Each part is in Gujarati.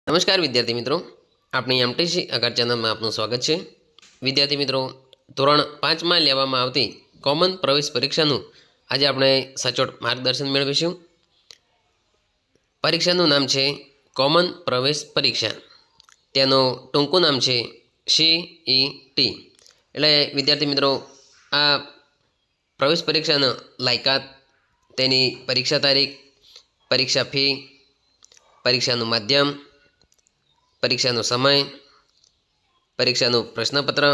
નમસ્કાર વિદ્યાર્થી મિત્રો, આપણી એમટીસી આકાર ચેનલમાં આપનું સ્વાગત છે। વિદ્યાર્થી મિત્રો, ધોરણ 5માં લેવામાં આવતી કોમન પ્રવેશ પરીક્ષાનું આજે આપણે સચોટ માર્ગદર્શન મેળવીશું। પરીક્ષાનું નામ છે કોમન પ્રવેશ પરીક્ષા, તેનું ટૂંકું નામ છે CET। એટલે વિદ્યાર્થી મિત્રો, આ પ્રવેશ પરીક્ષાનો લાયકાત, તેની પરીક્ષા તારીખ, પરીક્ષા ફી, પરીક્ષાનું માધ્યમ, પરીક્ષાનો સમય, પરીક્ષાનું પ્રશ્નપત્ર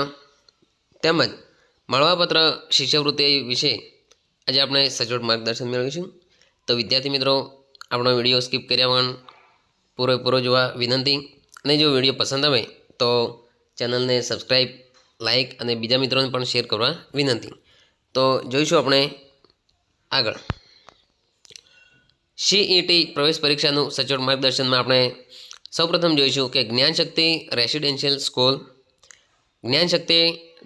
તેમજ મળવાપત્ર શિષ્યવૃત્તિ વિશે આજે આપણે સચોટ માર્ગદર્શન મેળવીશું। તો વિદ્યાર્થી મિત્રો, આપણો વિડીયો સ્કીપ કર્યા વગર પૂરેપૂરો જોવા વિનંતી, અને જો વિડીયો પસંદ આવે તો ચેનલને સબસ્ક્રાઈબ, લાઇક અને બીજા મિત્રોને પણ શેર કરવા વિનંતી। તો જોઈશું આપણે આગળ CET પ્રવેશ પરીક્ષાનું સચોટ માર્ગદર્શનમાં આપણે સૌપ્રથમ જોઈશું કે Gyanshakti residential school, Gyanshakti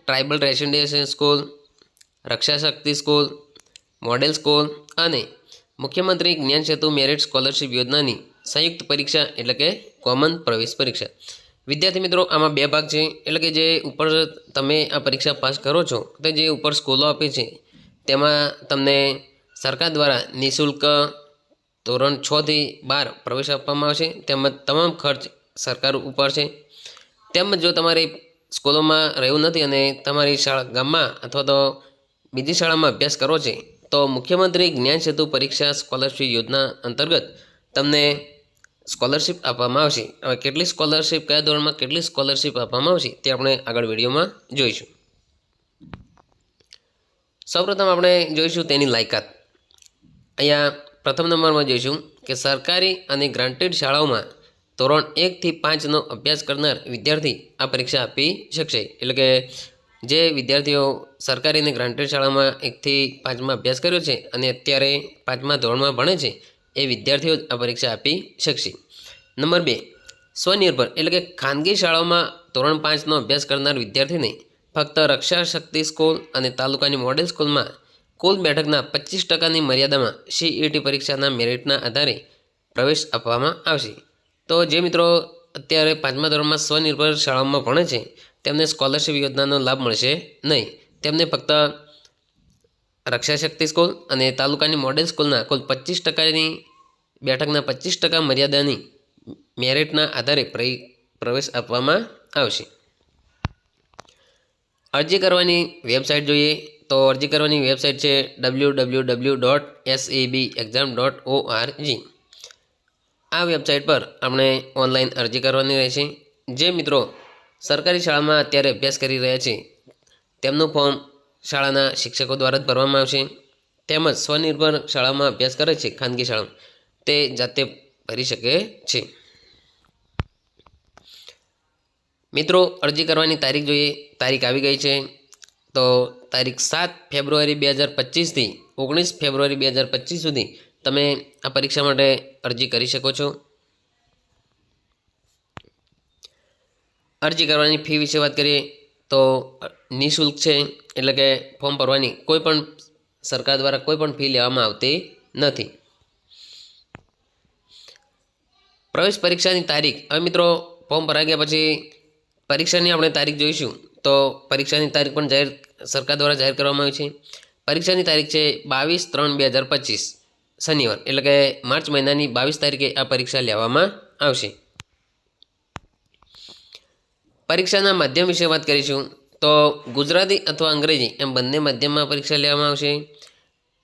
tribal residential school, રક્ષાશક્તિ સ્કૂલ, મોડેલ સ્કૂલ અને મુખ્યમંત્રી જ્ઞાન સેતુ મેરિટ સ્કોલરશિપ યોજનાની સંયુક્ત પરીક્ષા એટલે કે કોમન પ્રવેશ પરીક્ષા। વિદ્યાર્થી મિત્રો, આમાં બે ભાગ છે। એટલે કે જે ઉપર તમે આ પરીક્ષા પાસ કરો છો તો જે ઉપર સ્કૂલો આપી છે તેમાં તમને સરકાર દ્વારા નિઃશુલ્ક ધોરણ 6 થી 12 પ્રવેશ આપવામાં આવશે, તેમજ તમામ ખર્ચ સરકાર ઉપર છે। તેમજ જો તમારે સ્કૂલોમાં રહેવું નથી અને તમારી શાળા ગામમાં અથવા તો બીજી શાળામાં અભ્યાસ કરવો છે તો મુખ્યમંત્રી જ્ઞાન સેતુ પરીક્ષા સ્કોલરશિપ યોજના અંતર્ગત તમને સ્કોલરશિપ આપવામાં આવશે। હવે કેટલી સ્કોલરશિપ, કયા ધોરણમાં કેટલી સ્કોલરશિપ આપવામાં આવશે તે આપણે આગળ વિડીયોમાં જોઈશું। સૌપ્રથમ આપણે જોઈશું તેની લાયકાત। અહીંયા પ્રથમ નંબરમાં જોઈશું કે સરકારી અને ગ્રાન્ટેડ શાળાઓમાં ધોરણ 1 થી 5નો અભ્યાસ કરનાર વિદ્યાર્થી આ પરીક્ષા આપી શકશે। એટલે કે જે વિદ્યાર્થીઓ સરકારી અને ગ્રાન્ટેડ શાળામાં 1 થી 5માં અભ્યાસ કર્યો છે અને અત્યારે 5મા ધોરણમાં ભણે છે એ વિદ્યાર્થીઓ આ પરીક્ષા આપી શકશે। નંબર 2, સ્વનિર્ભર એટલે કે ખાનગી શાળાઓમાં ધોરણ 5નો અભ્યાસ કરનાર વિદ્યાર્થીને ફક્ત રક્ષાશક્તિ સ્કૂલ અને તાલુકાની મોડેલ સ્કૂલમાં કુલ બેઠકના 25%ની મર્યાદામાં CET પરીક્ષાના મેરિટના આધારે પ્રવેશ આપવામાં આવશે। તો જે મિત્રો અત્યારે 5મા ધોરણમાં સ્વનિર્ભર શાળાઓમાં ભણે છે તેમને સ્કોલરશિપ યોજનાનો લાભ મળશે નહીં। તેમને ફક્ત રક્ષાશક્તિ સ્કૂલ અને તાલુકાની મોડેલ સ્કૂલના કુલ 25%ની બેઠકના 25% મર્યાદાની મેરિટના આધારે પ્રવેશ આપવામાં આવશે। અરજી કરવાની વેબસાઇટ જોઈએ તો અરજી કરવાની વેબસાઇટ છે www.sabexam.org। આ વેબસાઇટ પર આપણે ઓનલાઈન અરજી કરવાની રહેશે। જે મિત્રો સરકારી શાળામાં અત્યારે અભ્યાસ કરી રહ્યા છે તેમનું ફોર્મ શાળાના શિક્ષકો દ્વારા જ ભરવામાં આવશે, તેમજ સ્વનિર્ભર શાળામાં અભ્યાસ કરે છે ખાનગી શાળામાં તે જાતે ભરી શકે છે। મિત્રો, અરજી કરવાની તારીખ જોઈએ, તારીખ આવી ગઈ છે। તો તારીખ 7 ફેબ્રુઆરી 2025 થી 19 ફેબ્રુઆરી 2025 સુધી તમે આ પરીક્ષા માટે અરજી કરી શકો છો। અરજી કરવાની ફી વિશે વાત કરીએ તો નિઃશુલ્ક છે। એટલે કે ફોર્મ ભરવાની કોઈ પણ સરકાર દ્વારા કોઈ પણ ફી લેવામાં આવતી નથી। પ્રવેશ પરીક્ષાની તારીખ, હવે મિત્રો ફોર્મ ભરાઈ ગયા પછી પરીક્ષાની આપણે તારીખ જોઈશું તો પરીક્ષાની તારીખ પણ સરકાર દ્વારા જાહેર કરવામાં આવી છે। પરીક્ષાની તારીખ છે 22/3/2025 શનિવાર, એટલે કે માર્ચ મહિનાની 22 તારીખે આ પરીક્ષા લેવામાં આવશે। પરીક્ષાના માધ્યમ વિશે વાત કરીશું તો ગુજરાતી અથવા અંગ્રેજી એમ બંને માધ્યમમાં પરીક્ષા લેવામાં આવશે।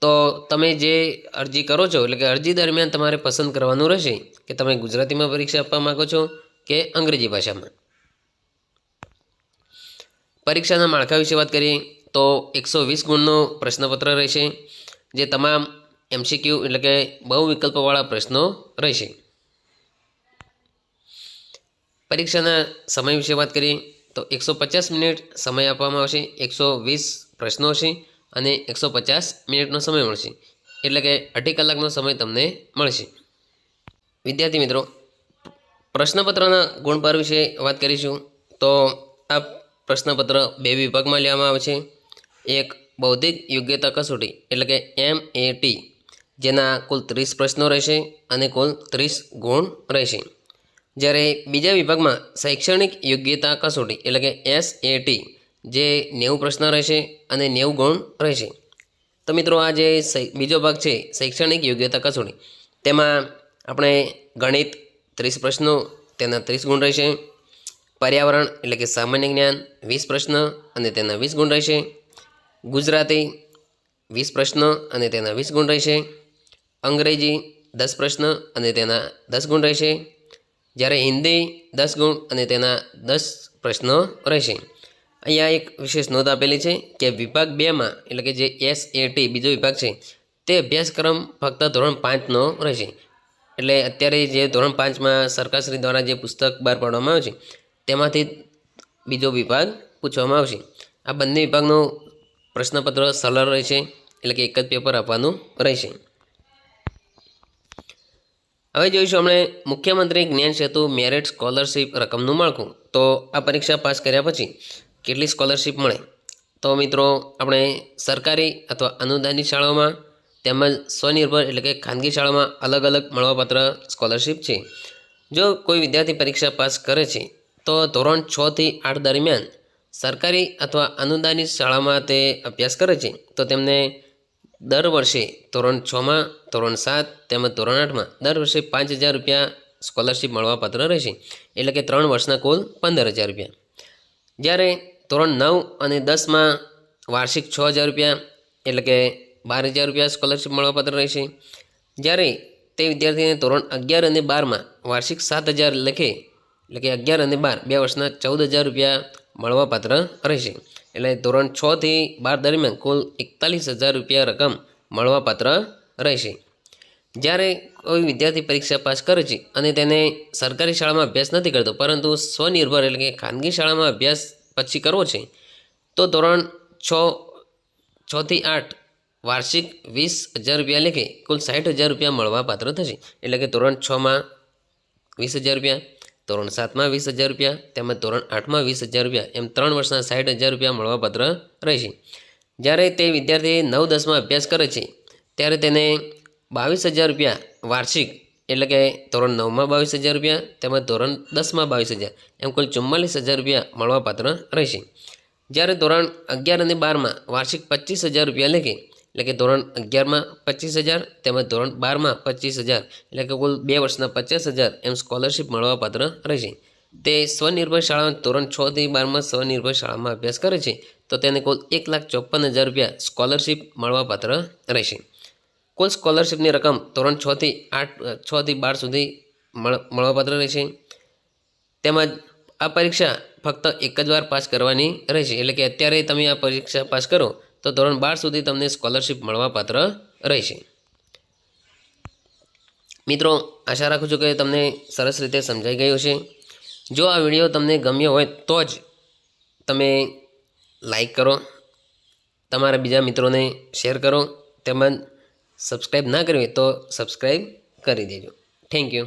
તો તમે જે અરજી કરો છો એટલે કે અરજી દરમિયાન તમારે પસંદ કરવાનું રહેશે કે તમે ગુજરાતીમાં પરીક્ષા આપવા માગો છો કે અંગ્રેજી ભાષામાં। પરીક્ષાના માળખા વિશે વાત કરીએ તો 120 ગુણનું પ્રશ્નપત્ર રહેશે, જે તમામ MCQ એટલે કે બહુ વિકલ્પવાળા પ્રશ્નો રહેશે। પરીક્ષાના સમય વિશે વાત કરીએ તો 150 મિનિટ સમય આપવામાં આવશે, 120 પ્રશ્નો હશે અને 150 મિનિટનો સમય મળશે, એટલે કે 2.5 કલાકનો સમય તમને મળશે। વિદ્યાર્થી મિત્રો, પ્રશ્નપત્રના ગુણભાર વિશે વાત કરીશું તો આ પ્રશ્નપત્ર 2 વિભાગમાં લેવામાં આવે છે। એક બૌદ્ધિક યોગ્યતા કસોટી એટલે કે MAT, જેના કુલ 30 પ્રશ્નો રહેશે અને કુલ 30 ગુણ રહેશે। જ્યારે બીજા વિભાગમાં શૈક્ષણિક યોગ્યતા કસોટી એટલે કે SAT જે 90 પ્રશ્ન રહેશે અને 90 ગુણ રહેશે. તો મિત્રો આ જે બીજો ભાગ છે શૈક્ષણિક યોગ્યતા કસોટી, તેમાં આપણે ગણિત 30 પ્રશ્નો તેના 30 ગુણ રહેશે. પર્યાવરણ એટલે કે સામાન્ય જ્ઞાન 20 પ્રશ્ન અને તેના 20 ગુણ રહેશે. ગુજરાતી 20 પ્રશ્ન અને તેના 20 ગુણ રહેશે. અંગ્રેજી 10 પ્રશ્ન અને તેના 10 ગુણ રહેશે. જ્યારે હિન્દી 10 ગુણ અને તેના 10 પ્રશ્નો રહેશે. અહીંયા એક વિશેષ નોંધ આપેલી છે કે વિભાગ 2માં એટલે કે જે SAT બીજો વિભાગ છે તે અભ્યાસક્રમ ફક્ત ધોરણ 5નો રહેશે. એટલે અત્યારે જે ધોરણ 5માં સરકારશ્રી દ્વારા જે પુસ્તક બહાર પાડવામાં આવે છે તેમાંથી બીજો વિભાગ પૂછવામાં આવશે. આ બંને વિભાગનું પ્રશ્નપત્ર સરળ રહેશે, એટલે કે એક જ પેપર આપવાનું રહેશે. હવે જોઈશું આપણે મુખ્યમંત્રી જ્ઞાન સેતુ મેરિટ સ્કોલરશીપ રકમનું માળખું. તો આ પરીક્ષા પાસ કર્યા પછી કેટલી સ્કોલરશીપ મળે? તો મિત્રો આપણે સરકારી અથવા અનુદાનિત શાળાઓમાં તેમજ સ્વનિર્ભર એટલે કે ખાનગી શાળામાં અલગ અલગ મળવાપાત્ર સ્કોલરશીપ છે. જો કોઈ વિદ્યાર્થી પરીક્ષા પાસ કરે છે તો ધોરણ 6 થી 8 દરમિયાન સરકારી અથવા અનુદાનિત શાળામાં તે અભ્યાસ કરે છે તો તેમને દર વર્ષે ધોરણ 6માં, ધોરણ 7 તેમજ ધોરણ 8માં દર વર્ષે 5,000 રૂપિયા સ્કોલરશીપ મળવાપાત્ર રહેશે. એટલે કે 3 વર્ષના કુલ 15,000 રૂપિયા. જ્યારે ધોરણ 9 અને 10માં વાર્ષિક 6,000 રૂપિયા એટલે કે 12,000 રૂપિયા સ્કોલરશીપ મળવાપાત્ર રહેશે. જ્યારે તે વિદ્યાર્થીને ધોરણ 11 અને 12માં વાર્ષિક 7,000 લેખે એટલે કે 11 અને 12 બે વર્ષના 14,000 રૂપિયા મળવાપાત્ર રહેશે. એટલે ધોરણ 6 થી 12 દરમિયાન કુલ 41,000 રૂપિયા રકમ મળવાપાત્ર રહેશે. જ્યારે કોઈ વિદ્યાર્થી પરીક્ષા પાસ કરે છે અને તેને સરકારી શાળામાં અભ્યાસ નથી કરતો પરંતુ સ્વનિર્ભર એટલે કે ખાનગી શાળામાં અભ્યાસ પછી કરવો છે તો ધોરણ 6 થી 8 વાર્ષિક 20,000 રૂપિયા લેખે કુલ 60,000 રૂપિયા મળવાપાત્ર થશે. એટલે કે ધોરણ 6માં 20,000 રૂપિયા, ધોરણ 7માં 20,000 રૂપિયા તેમજ ધોરણ 8માં 20,000 રૂપિયા એમ 3 વર્ષના 60,000 રૂપિયા મળવાપાત્ર રહેશે. જ્યારે તે વિદ્યાર્થી 9-10માં અભ્યાસ કરે છે ત્યારે તેને 22,000 રૂપિયા વાર્ષિક એટલે કે ધોરણ 9માં 22,000 રૂપિયા તેમજ ધોરણ 10માં 22,000 એમ કુલ 44,000 રૂપિયા મળવાપાત્ર રહેશે. જ્યારે ધોરણ 11 અને 12માં વાર્ષિક 25,000 રૂપિયા લેખે એટલે કે ધોરણ 11માં 25,000 તેમજ ધોરણ 12માં 25,000 એટલે કે કુલ 2 વર્ષના 50,000 એમ સ્કોલરશીપ મળવાપાત્ર રહેશે. તે સ્વનિર્ભર શાળામાં ધોરણ 6 થી 12માં સ્વનિર્ભર શાળામાં અભ્યાસ કરે છે તો તેને કુલ 1,54,000 રૂપિયા સ્કોલરશીપ મળવાપાત્ર રહેશે. કુલ સ્કોલરશીપની રકમ ધોરણ 6 થી 12 સુધી મળવાપાત્ર રહેશે. તેમજ આ પરીક્ષા ફક્ત એક જ વાર પાસ કરવાની રહેશે. એટલે કે અત્યારે તમે આ પરીક્ષા પાસ કરો તો ધોરણ 12 સુધી તમને સ્કોલરશીપ મળવાપાત્ર રહેશે. મિત્રો આશા રાખું છું કે તમને સરસ રીતે સમજાઈ ગયું છે. જો આ વિડીયો તમને ગમ્યો હોય તો જ તમે લાઈક કરો, તમારા બીજા મિત્રોને શેર કરો તેમજ સબસ્ક્રાઈબ ના કરવી તો સબસ્ક્રાઈબ કરી દેજો. Thank you.